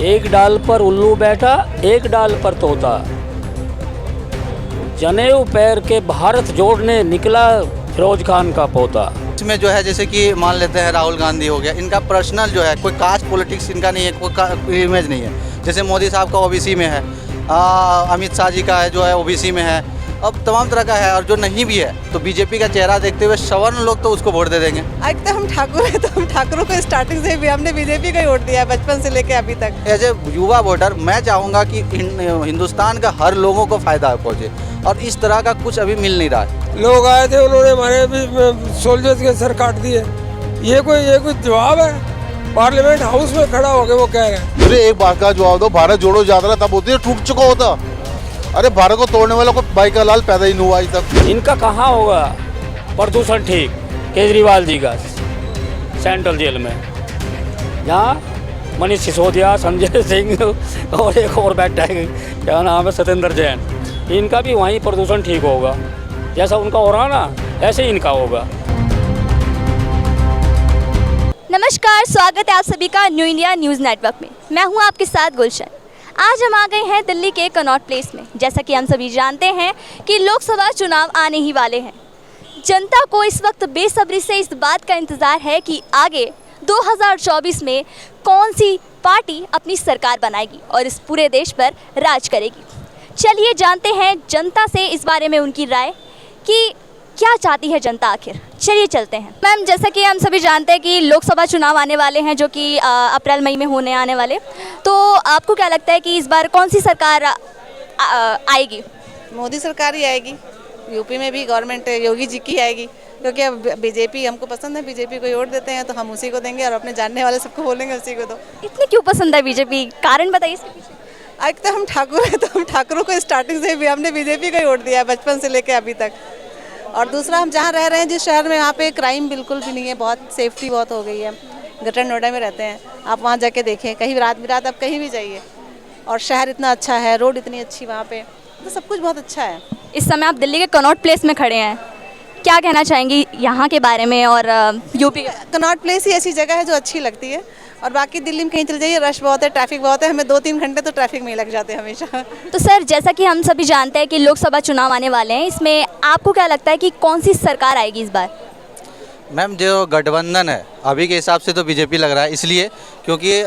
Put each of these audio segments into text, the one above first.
एक डाल पर उल्लू बैठा, एक डाल पर तोता। जनेऊ पैर के भारत जोड़ने निकला फिरोज खान का पोता। इसमें जो है जैसे कि मान लेते हैं राहुल गांधी हो गया, इनका पर्सनल जो है कोई कास्ट पॉलिटिक्स इनका नहीं है, कोई इमेज नहीं है। जैसे मोदी साहब का ओबीसी में है, अमित शाह जी का है जो है ओबीसी में है, अब तमाम तरह का है। और जो नहीं भी है तो बीजेपी का चेहरा देखते हुए सवर्ण लोग तो उसको वोट दे देंगे। आज तो हम ठाकुर हैं, तो हम ठाकुरों को स्टार्टिंग से भी हमने बीजेपी का ही वोट दिया है, बचपन से लेके अभी तक। एज ए युवा वोटर मैं चाहूँगा कि हिंदुस्तान का हर लोगों को फ़ायदा पहुँचे, और इस तरह का कुछ अभी मिल नहीं रहा है। लोग आए थे, उन्होंने हमारे भी सोल्जर्स के सर काट दिए। ये कोई जवाब है? पार्लियामेंट हाउस में खड़ा होकर वो कह रहे हैं। मुझे एक बात का जवाब दो, भारत जोड़ो यात्रा तब होती है टूट चुका होता। अरे भारत को तोड़ने वाला कोई भाई का लाल पैदा ही नहीं हुआ आज तक। इनका कहाँ होगा प्रदूषण ठीक? केजरीवाल जी का सेंट्रल जेल में, जहाँ मनीष सिसोदिया, संजय सिंह और एक और बैठा है, क्या नाम है, सत्येंद्र जैन। इनका भी वहीं प्रदूषण ठीक होगा। जैसा उनका हो रहा ना, ऐसे ही इनका होगा। नमस्कार, स्वागत है आप सभी का न्यू इंडिया न्यूज़ नेटवर्क में। मैं हूं आपके साथ गुलशन। आज हम आ गए हैं दिल्ली के कनॉट प्लेस में। जैसा कि हम सभी जानते हैं कि लोकसभा चुनाव आने ही वाले हैं। जनता को इस वक्त बेसब्री से इस बात का इंतज़ार है कि आगे 2024 में कौन सी पार्टी अपनी सरकार बनाएगी और इस पूरे देश पर राज करेगी। चलिए जानते हैं जनता से इस बारे में उनकी राय कि क्या चाहती है जनता आखिर। चलिए चलते हैं। मैम, जैसा कि हम सभी जानते हैं कि लोकसभा चुनाव आने वाले हैं, जो कि अप्रैल मई में होने आने वाले, तो आपको क्या लगता है कि इस बार कौन सी सरकार आएगी? मोदी सरकार ही आएगी। यूपी में भी गवर्नमेंट योगी जी की आएगी, क्योंकि अब बीजेपी हमको पसंद है, बीजेपी को वोट देते हैं तो हम उसी को देंगे और अपने जानने वाले सबको बोलेंगे उसी को दो। इतनी क्यों पसंद है बीजेपी? कारण बताइए इसके पीछे। आज तो हम ठाकुर हैं, तो हम ठाकुरों को स्टार्टिंग से भी हमने बीजेपी का ही वोट दिया है, बचपन से लेके अभी तक। और दूसरा, हम जहाँ रह रहे हैं जिस शहर में, वहाँ पे क्राइम बिल्कुल भी नहीं है, बहुत सेफ्टी बहुत हो गई है। ग्रेटर नोएडा में रहते हैं, आप वहाँ जाके देखें, कहीं रात बिरात आप कहीं भी जाइए, और शहर इतना अच्छा है, रोड इतनी अच्छी वहाँ पे, तो सब कुछ बहुत अच्छा है। इस समय आप दिल्ली के कनॉट प्लेस में खड़े हैं, क्या कहना चाहेंगी यहाँ के बारे में और यूपी? कनॉट प्लेस ही ऐसी जगह है जो अच्छी लगती है, और बाकी दिल्ली में कहीं चले जाइए रश बहुत है, ट्रैफिक बहुत है, हमें 2-3 घंटे तो ट्रैफिक में ही लग जाते हैं हमेशा। तो सर, जैसा कि हम सभी जानते हैं कि लोकसभा चुनाव आने वाले हैं, इसमें आपको क्या लगता है कि कौन सी सरकार आएगी इस बार? मैम, जो गठबंधन है अभी के हिसाब से तो बीजेपी लग रहा है, इसलिए क्योंकि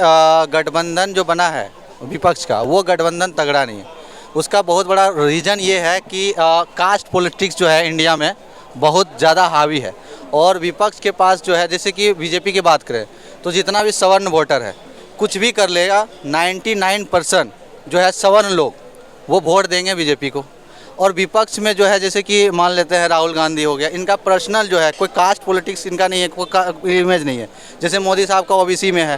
गठबंधन जो बना है विपक्ष का, वो गठबंधन तगड़ा नहीं है। उसका बहुत बड़ा रीज़न ये है कि कास्ट पॉलिटिक्स जो है इंडिया में बहुत ज़्यादा हावी है, और विपक्ष के पास जो है, जैसे कि बीजेपी की बात करें तो जितना भी सवर्ण वोटर है कुछ भी कर लेगा, 99% जो है सवर्ण लोग वो वोट देंगे बीजेपी को। और विपक्ष में जो है जैसे कि मान लेते हैं राहुल गांधी हो गया, इनका पर्सनल जो है कोई कास्ट पॉलिटिक्स इनका नहीं है, कोई इमेज नहीं है। जैसे मोदी साहब का ओबीसी में है,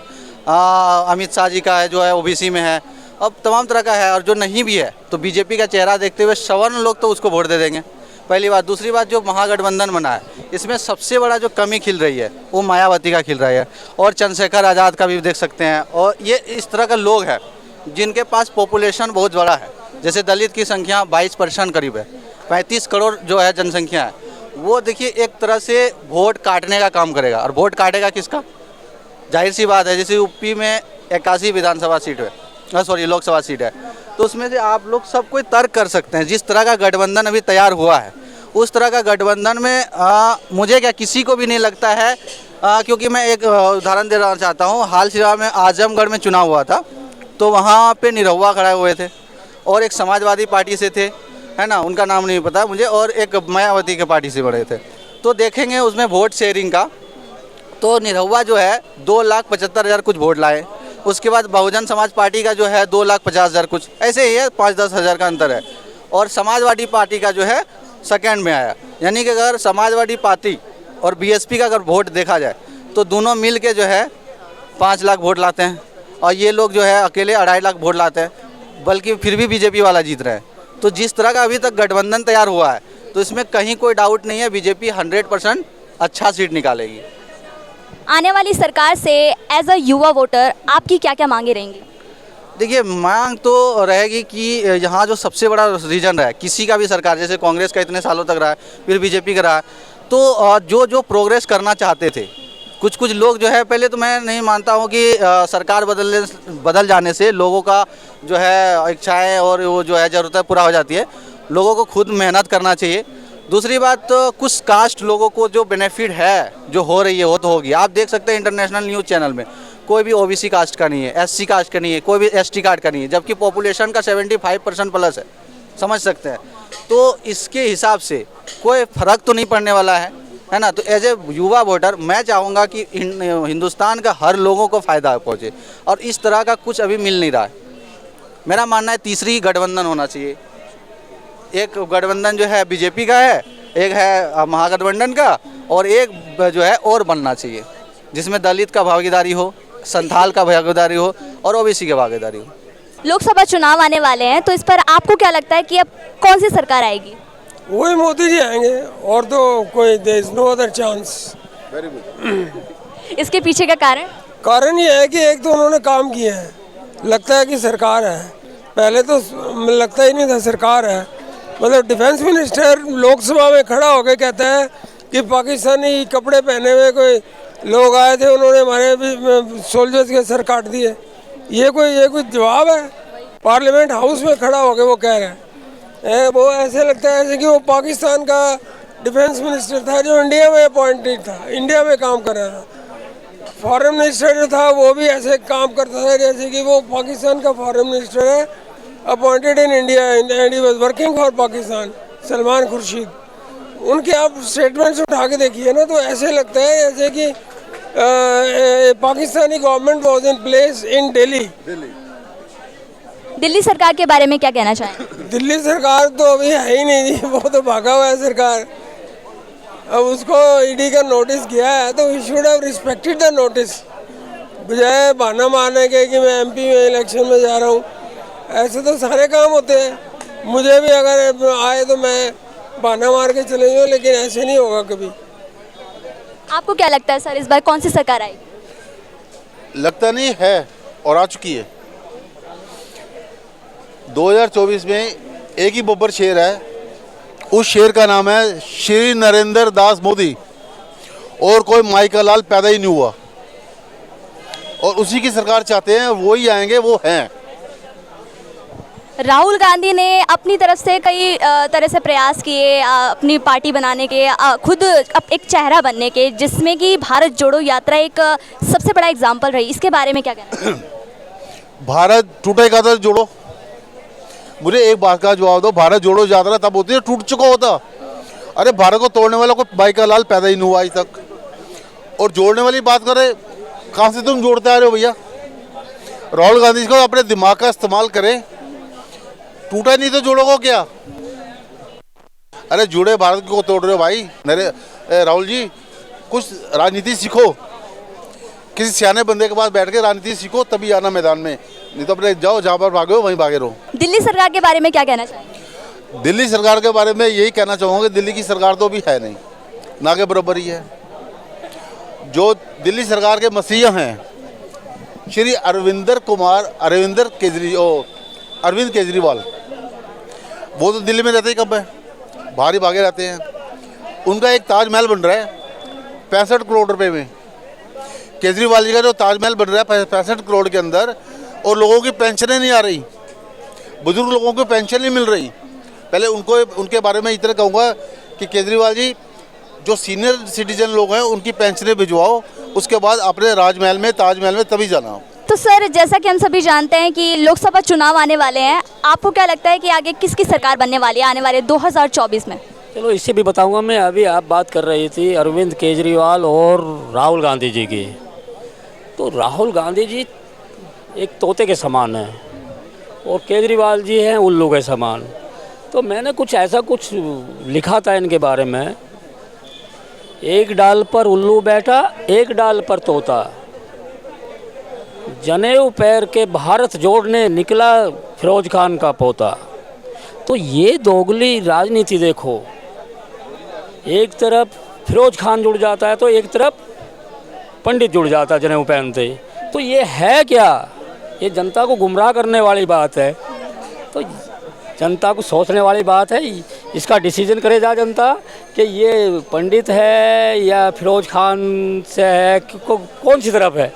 अमित शाह जी का है जो है ओबीसी में है, अब तमाम तरह का है। और जो नहीं भी है तो बीजेपी का चेहरा देखते हुए सवर्ण लोग तो उसको वोट दे देंगे, पहली बात। दूसरी बात, जो महागठबंधन बना है इसमें सबसे बड़ा जो कमी खिल रही है वो मायावती का खिल रहा है, और चंद्रशेखर आज़ाद का भी देख सकते हैं। और ये इस तरह का लोग हैं जिनके पास पॉपुलेशन बहुत बड़ा है। जैसे दलित की संख्या 22% करीब है, 35 करोड़ जो है जनसंख्या है, वो देखिए एक तरह से वोट काटने का काम करेगा। और वोट काटेगा किसका? जाहिर सी बात है, जैसे यूपी में 81 विधानसभा सीट है, लोकसभा सीट है, तो उसमें से आप लोग सब कोई तर्क कर सकते हैं। जिस तरह का गठबंधन अभी तैयार हुआ है उस तरह का गठबंधन में मुझे क्या किसी को भी नहीं लगता है, क्योंकि मैं एक उदाहरण देना चाहता हूँ। हाल फिलहाल में आजमगढ़ में चुनाव हुआ था, तो वहाँ पे निरहुआ खड़े हुए थे, और एक समाजवादी पार्टी से थे, है ना, उनका नाम नहीं पता मुझे, और एक मायावती के पार्टी से बड़े थे। तो देखेंगे उसमें वोट शेयरिंग का, तो निरहुआ जो है 2,75,000 कुछ वोट लाए। उसके बाद बहुजन समाज पार्टी का जो है 2,50,000 कुछ, ऐसे ही है, 5-10 हज़ार का अंतर है। और समाजवादी पार्टी का जो है सेकंड में आया। यानी कि अगर समाजवादी पार्टी और बीएसपी का अगर वोट देखा जाए तो दोनों मिल के जो है 5 लाख वोट लाते हैं, और ये लोग जो है अकेले 2.5 लाख वोट लाते हैं, बल्कि फिर भी बीजेपी वाला जीत रहे हैं। तो जिस तरह का अभी तक गठबंधन तैयार हुआ है, तो इसमें कहीं कोई डाउट नहीं है, बीजेपी 100% अच्छा सीट निकालेगी। आने वाली सरकार से एज अ युवा वोटर आपकी क्या क्या मांगे रहेंगी? देखिए, मांग तो रहेगी कि यहाँ जो सबसे बड़ा रीजन रहा है किसी का भी सरकार, जैसे कांग्रेस का इतने सालों तक रहा है, फिर बीजेपी का रहा है, तो जो जो प्रोग्रेस करना चाहते थे कुछ कुछ लोग जो है, पहले तो मैं नहीं मानता हूँ कि सरकार बदल जाने से लोगों का जो है इच्छाएं और वो जो है ज़रूरतें पूरा हो जाती है। लोगों को खुद मेहनत करना चाहिए। दूसरी बात तो कुछ कास्ट लोगों को जो बेनिफिट है जो हो रही है वो तो होगी। आप देख सकते हैं इंटरनेशनल न्यूज़ चैनल में कोई भी ओबीसी कास्ट का नहीं है, एससी कास्ट का नहीं है, कोई भी एसटी कार्ड का नहीं है, जबकि पॉपुलेशन का 75% प्लस है। समझ सकते हैं। तो इसके हिसाब से कोई फ़र्क तो नहीं पड़ने वाला है ना। तो एज ए युवा वोटर मैं चाहूँगा कि हिंदुस्तान का हर लोगों को फ़ायदा पहुँचे, और इस तरह का कुछ अभी मिल नहीं रहा है। मेरा मानना है तीसरी गठबंधन होना चाहिए। एक गठबंधन जो है बीजेपी का है, एक है महागठबंधन का, और एक जो है और बनना चाहिए जिसमें दलित का भागीदारी हो, संथाल का भागीदारी हो और ओबीसी की भागीदारी हो। लोकसभा चुनाव आने वाले हैं, तो इस पर आपको क्या लगता है कि अब कौन सी सरकार आएगी? वही मोदी जी आएंगे, और तो कोई there is no other chance. Very good. इसके पीछे का कारण ये है कि एक तो उन्होंने काम किए हैं, लगता है कि सरकार है, पहले तो लगता ही नहीं था सरकार है। मतलब डिफेंस मिनिस्टर लोकसभा में खड़ा होकर कहता है कि पाकिस्तानी कपड़े पहने हुए कोई लोग आए थे, उन्होंने हमारे सोल्जर्स के सर काट दिए। ये कोई जवाब है? पार्लियामेंट हाउस में खड़ा होकर वो कह रहे हैं। वो ऐसे लगता है जैसे कि वो पाकिस्तान का डिफेंस मिनिस्टर था जो इंडिया में अपॉइंटेड था, इंडिया में काम कर रहा था। फॉरेन मिनिस्टर जो था वो भी ऐसे काम करता था जैसे कि वो पाकिस्तान का फॉरेन मिनिस्टर है, appointed in India and he was working for Pakistan. Salman Khurshid, उनके आप स्टेटमेंट्स उठा के देखिए ना, तो ऐसे लगता है जैसे कि Pakistani government was in place in Delhi. Delhi सरकार के बारे में क्या कहना चाहें? दिल्ली सरकार तो अभी है ही नहीं जी, वो तो भागा हुआ है सरकार। अब उसको ईडी का नोटिस गया है तो he should have respected the notice, बजाय बहाना मारने के कि मैं एमपी में इलेक्शन में जा रहा हूँ। ऐसे तो सारे काम होते हैं। मुझे भी अगर आए तो मैं बहाना मार के चले जाऊँ, लेकिन ऐसे नहीं होगा कभी। आपको क्या लगता है सर, इस बार कौन सी सरकार आएगी? लगता नहीं है और आ चुकी है। 2024 में एक ही बब्बर शेर है, उस शेर का नाम है श्री नरेंद्र दास मोदी, और कोई माई का लाल पैदा ही नहीं हुआ, और उसी की सरकार चाहते हैं, वो ही आएंगे, वो हैं। राहुल गांधी ने अपनी तरफ से कई तरह से प्रयास किए अपनी पार्टी बनाने के, खुद एक चेहरा बनने के, जिसमें कि भारत जोड़ो यात्रा एक सबसे बड़ा एग्जाम्पल रही। इसके बारे में क्या कहना है? भारत टूटेगा तो जोड़ो। मुझे एक बात का जवाब दो, भारत जोड़ो यात्रा तब होती है टूट चुका होता। अरे भारत को तोड़ने वाला कोई बाई का लाल पैदा ही नहीं हुआ आज तक, और जोड़ने वाली बात करें, कहाँ से तुम जोड़ते आ रहे हो भैया? राहुल गांधी को अपने दिमाग का इस्तेमाल करें, टूटा नहीं तो जोड़ोगे क्या? अरे जुड़े भारत को तोड़ रहे हो भाई। राहुल जी, कुछ राजनीति सीखो, किसी सियाने बंदे के पास बैठ के राजनीति सीखो, तभी आना मैदान में, नहीं तो अपने जाओ जहाँ पर भागे हो वहीं भागे रहो। दिल्ली सरकार के बारे में क्या कहना चाहेंगे? दिल्ली सरकार के बारे में यही कहना चाहूँगा कि दिल्ली की सरकार तो अभी है नहीं, ना के बराबर ही है। जो दिल्ली सरकार के मसीहा हैं श्री अरविंद केजरीवाल, वो तो दिल्ली में रहते ही कब है, बाहर ही भागे रहते हैं। उनका एक ताजमहल बन रहा है 65 करोड़ रुपए में। केजरीवाल जी का जो ताजमहल बन रहा है 65 करोड़ के अंदर, और लोगों की पेंशनें नहीं आ रही, बुजुर्ग लोगों को पेंशन नहीं मिल रही। पहले उनके बारे में इतना कहूँगा कि केजरीवाल जी, जो सीनियर सिटीजन लोग हैं उनकी पेंशनें भिजवाओ, उसके बाद अपने राजमहल में, ताजमहल में तभी जाना। तो सर, जैसा कि हम सभी जानते हैं कि लोकसभा चुनाव आने वाले हैं, आपको क्या लगता है कि आगे किसकी सरकार बनने वाली है आने वाले 2024 में? चलो इससे भी बताऊंगा मैं। अभी आप बात कर रही थी अरविंद केजरीवाल और राहुल गांधी जी की, तो राहुल गांधी जी एक तोते के समान हैं और केजरीवाल जी हैं उल्लू के समान। तो मैंने कुछ लिखा था इनके बारे में, एक डाल पर उल्लू बैठा, एक डाल पर तोता, जनेऊ पैर के भारत जोड़ने निकला फिरोज खान का पोता। तो ये दोगली राजनीति देखो, एक तरफ फिरोज खान जुड़ जाता है तो एक तरफ पंडित जुड़ जाता है जनेऊ पहनते। तो ये है क्या? ये जनता को गुमराह करने वाली बात है, तो जनता को सोचने वाली बात है। इसका डिसीजन करे जा जनता कि ये पंडित है या फिरोज खान से है कौन सी तरफ है।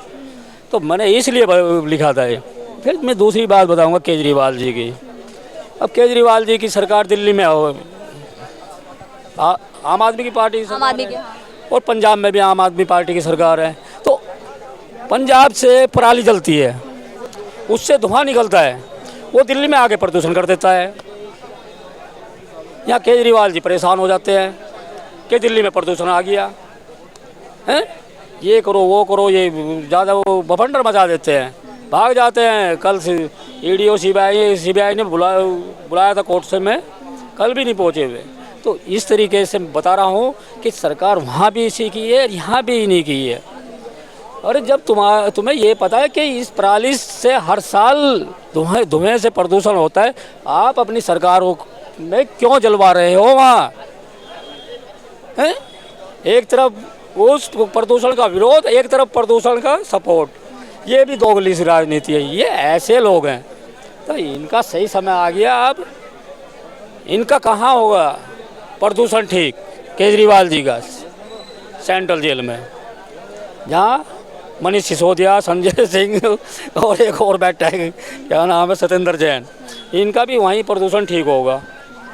तो मैंने इसलिए लिखा था ये। फिर मैं दूसरी बात बताऊंगा केजरीवाल जी की। अब केजरीवाल जी की सरकार दिल्ली में आम आदमी की पार्टी की सरकार है, और पंजाब में भी आम आदमी पार्टी की सरकार है। तो पंजाब से पराली जलती है, उससे धुआं निकलता है, वो दिल्ली में आके प्रदूषण कर देता है। यहाँ केजरीवाल जी परेशान हो जाते हैं कि दिल्ली में प्रदूषण आ गया है, ये करो वो करो, ये ज़्यादा वो बवंडर मचा देते हैं, भाग जाते हैं। कल ईडी और सीबीआई ने बुलाया था कोर्ट से, मैं कल भी नहीं पहुँचे हुए। तो इस तरीके से मैं बता रहा हूँ कि सरकार वहाँ भी इसी की है, यहाँ भी इन्हीं की है। और जब तुम्हें ये पता है कि इस पराली से हर साल धुएं से प्रदूषण होता है, आप अपनी सरकार में क्यों जलवा रहे हो वहाँ हैं? एक तरफ उस प्रदूषण का विरोध, एक तरफ प्रदूषण का सपोर्ट, ये भी दोगली सी राजनीति है। ये ऐसे लोग हैं, तो इनका सही समय आ गया। अब इनका कहाँ होगा प्रदूषण ठीक? केजरीवाल जी का सेंट्रल जेल में, जहाँ मनीष सिसोदिया, संजय सिंह और एक और बैठा है, क्या नाम है, सत्येंद्र जैन, इनका भी वहीं प्रदूषण ठीक होगा।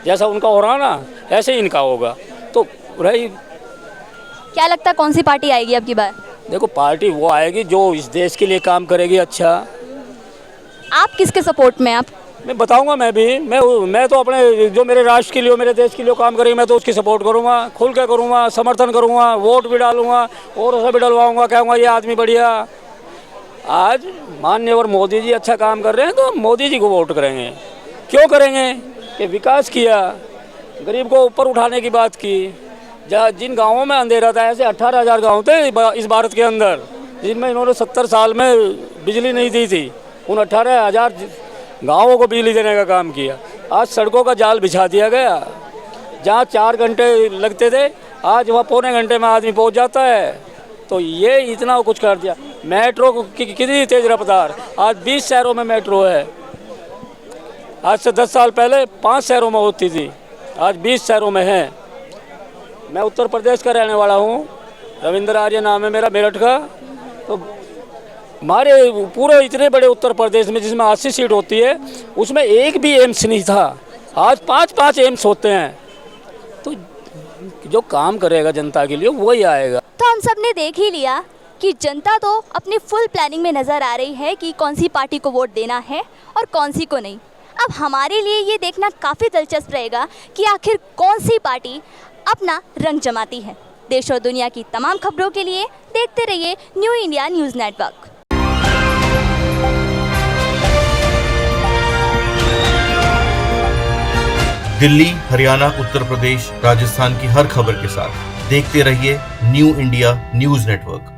जैसा उनका हो रहा ना, ऐसे ही इनका होगा। तो रही, क्या लगता है कौन सी पार्टी आएगी अब की बार? देखो पार्टी वो आएगी जो इस देश के लिए काम करेगी। अच्छा, आप किसके सपोर्ट में? आप मैं बताऊंगा। मैं तो अपने जो मेरे राष्ट्र के लिए, मेरे देश के लिए काम करेंगे, मैं तो उसकी सपोर्ट करूंगा, खुल के करूंगा, समर्थन करूंगा, वोट भी डालूंगा और उसे भी डलवाऊंगा, कहूँगा ये आदमी बढ़िया। आज माननीय मोदी जी अच्छा काम कर रहे हैं तो मोदी जी को वोट करेंगे। क्यों करेंगे? कि विकास किया, गरीब को ऊपर उठाने की बात की। जहाँ जिन गाँवों में अंधेरा था, ऐसे 18,000 गाँव थे इस भारत के अंदर, जिनमें इन्होंने 70 साल में बिजली नहीं दी थी, उन 18,000 गाँवों को बिजली देने का काम किया। आज सड़कों का जाल बिछा दिया गया, जहाँ 4 घंटे लगते थे, आज वहाँ पौने घंटे में आदमी पहुँच जाता है। तो ये इतना कुछ कर दिया। मेट्रो की कितनी तेज़ रफ्तार, आज 20 शहरों में मेट्रो है। आज से 10 साल पहले 5 शहरों में होती थी, आज 20 शहरों में है। मैं उत्तर प्रदेश का रहने वाला हूँ, रविंद्र आर्य नाम है मेरा, मेरठ का। तो हमारे पूरे इतने बड़े उत्तर प्रदेश में, जिसमें 80 सीट होती है, उसमें एक भी एम्स नहीं था। आज 5-5 एम्स होते हैं। तो जो काम करेगा जनता के लिए वही आएगा। तो हम सब ने देख ही लिया कि जनता तो अपनी फुल प्लानिंग में नज़र आ रही है कि कौन सी पार्टी को वोट देना है और कौन सी को नहीं। अब हमारे लिए ये देखना काफ़ी दिलचस्प रहेगा कि आखिर कौन सी पार्टी अपना रंग जमाती है। देश और दुनिया की तमाम खबरों के लिए देखते रहिए new India news network. Delhi, Haryana, Uttar Pradesh, Rajasthan की हर खबर के साथ देखते रहिए न्यू इंडिया न्यूज़ नेटवर्क।